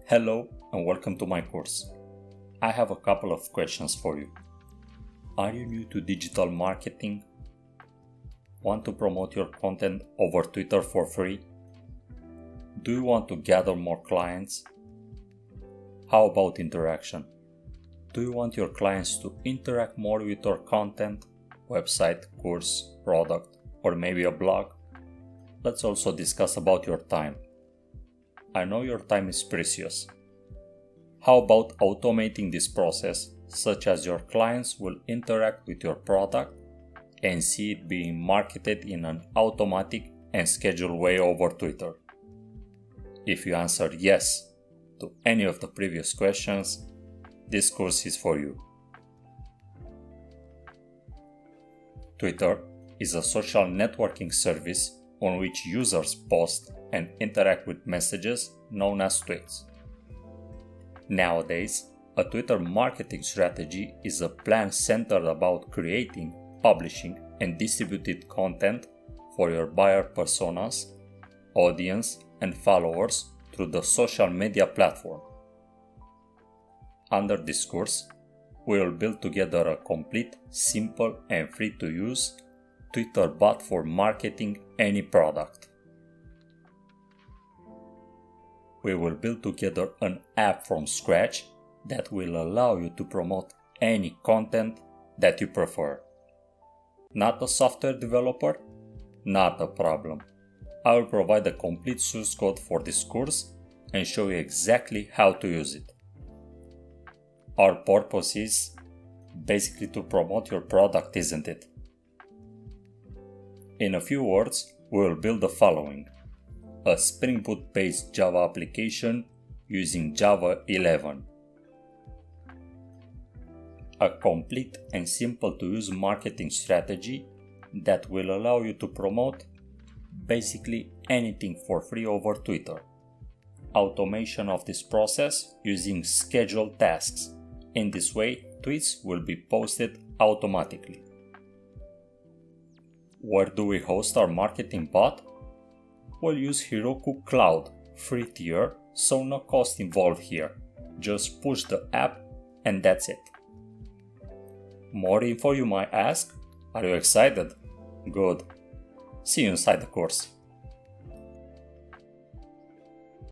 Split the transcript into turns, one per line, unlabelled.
Hello and welcome to my course. I have a couple of questions for you. Are you new to digital marketing? Want to promote your content over Twitter for free? Do you want to gather more clients? How about interaction? Do you want your clients to interact more with your content, website, course, product, or maybe a blog? Let's also discuss about your time. I know your time is precious. How about automating this process such as your clients will interact with your product and see it being marketed in an automatic and scheduled way over Twitter? If you answered yes to any of the previous questions, this course is for you. Twitter is a social networking service on which users post and interact with messages known as tweets. Nowadays, a Twitter marketing strategy is a plan centered about creating, publishing, and distributing content for your buyer personas, audience, and followers through the social media platform. Under this course, we will build together a complete, simple, and free-to-use Twitter bot for marketing any product. We will build together an app from scratch that will allow you to promote any content that you prefer. Not a software developer? Not a problem. I will provide the complete source code for this course and show you exactly how to use it. Our purpose is basically to promote your product, isn't it? In a few words, we will build the following: a Spring Boot based Java application using Java 11, a complete and simple to use marketing strategy that will allow you to promote basically anything for free over Twitter, automation of this process using scheduled tasks. In this way, tweets will be posted automatically. Where do we host our marketing bot? We'll use Heroku Cloud, free tier, so no cost involved here. Just push the app and that's it. More info you might ask? Are you excited? Good. See you inside the course.